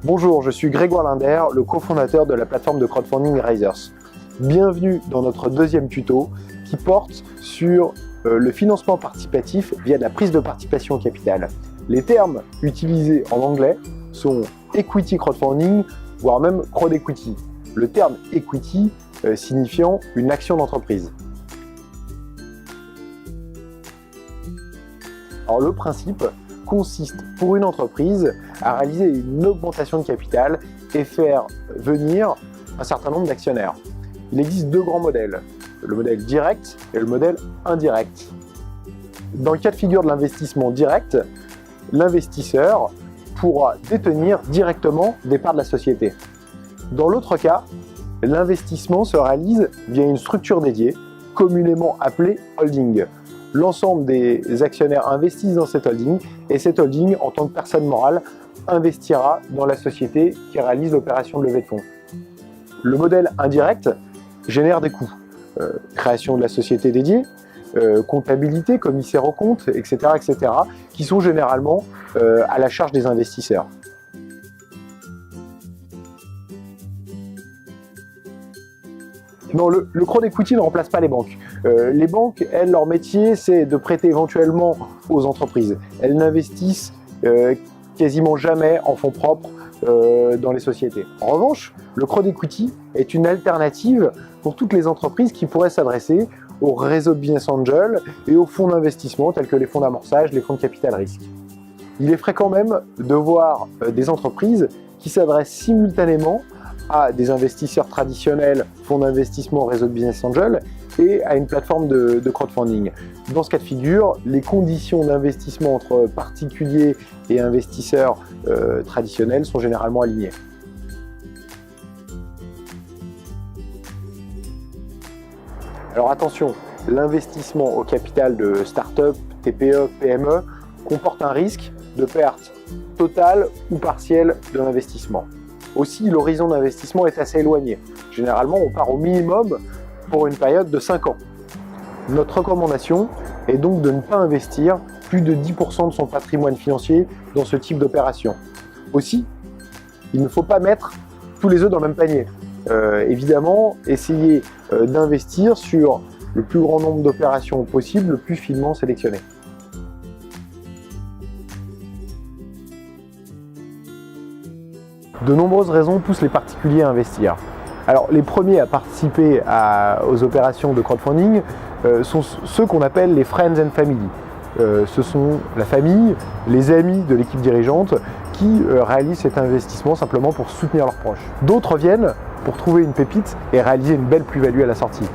Bonjour, je suis Grégoire Linder, le cofondateur de la plateforme de crowdfunding Raisers. Bienvenue dans notre deuxième tuto qui porte sur le financement participatif via la prise de participation au capital. Les termes utilisés en anglais sont equity crowdfunding, voire même crowd equity. Le terme equity signifiant une action d'entreprise. Alors le principe consiste pour une entreprise à réaliser une augmentation de capital et faire venir un certain nombre d'actionnaires. Il existe deux grands modèles, le modèle direct et le modèle indirect. Dans le cas de figure de l'investissement direct, l'investisseur pourra détenir directement des parts de la société. Dans l'autre cas, l'investissement se réalise via une structure dédiée, communément appelée holding. L'ensemble des actionnaires investissent dans cette holding et cette holding, en tant que personne morale, investira dans la société qui réalise l'opération de levée de fonds. Le modèle indirect génère des coûts. Création de la société dédiée, comptabilité, commissaire aux comptes, etc., qui sont généralement à la charge des investisseurs. Non, le crowd equity ne remplace pas les banques. Les banques, elles, leur métier, c'est de prêter éventuellement aux entreprises. Elles n'investissent quasiment jamais en fonds propres dans les sociétés. En revanche, le crowd equity est une alternative pour toutes les entreprises qui pourraient s'adresser aux réseaux de business angels et aux fonds d'investissement tels que les fonds d'amorçage, les fonds de capital risque. Il est fréquent même de voir des entreprises qui s'adressent simultanément à des investisseurs traditionnels, fonds d'investissement, réseau de business angel et à une plateforme de crowdfunding. Dans ce cas de figure, les conditions d'investissement entre particuliers et investisseurs traditionnels sont généralement alignées. Alors attention, l'investissement au capital de start-up, TPE, PME comporte un risque de perte totale ou partielle de l'investissement. Aussi, l'horizon d'investissement est assez éloigné. Généralement, on part au minimum pour une période de 5 ans. Notre recommandation est donc de ne pas investir plus de 10% de son patrimoine financier dans ce type d'opération. Aussi, il ne faut pas mettre tous les œufs dans le même panier. Évidemment, essayez d'investir sur le plus grand nombre d'opérations possible, le plus finement sélectionné. De nombreuses raisons poussent les particuliers à investir. Alors, les premiers à participer aux opérations de crowdfunding sont ceux qu'on appelle les friends and family. Ce sont la famille, les amis de l'équipe dirigeante qui réalisent cet investissement simplement pour soutenir leurs proches. D'autres viennent pour trouver une pépite et réaliser une belle plus-value à la sortie.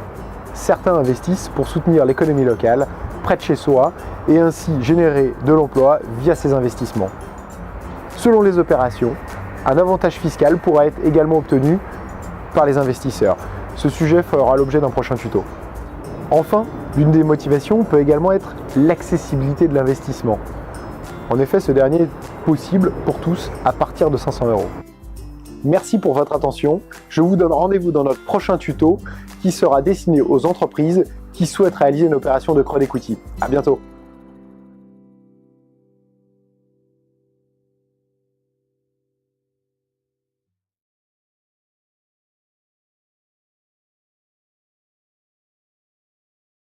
Certains investissent pour soutenir l'économie locale, près de chez soi, et ainsi générer de l'emploi via ces investissements. Selon les opérations, un avantage fiscal pourra être également obtenu par les investisseurs. Ce sujet fera l'objet d'un prochain tuto. Enfin, l'une des motivations peut également être l'accessibilité de l'investissement. En effet, ce dernier est possible pour tous à partir de 500 €. Merci pour votre attention. Je vous donne rendez-vous dans notre prochain tuto qui sera destiné aux entreprises qui souhaitent réaliser une opération de crowd equity. À bientôt.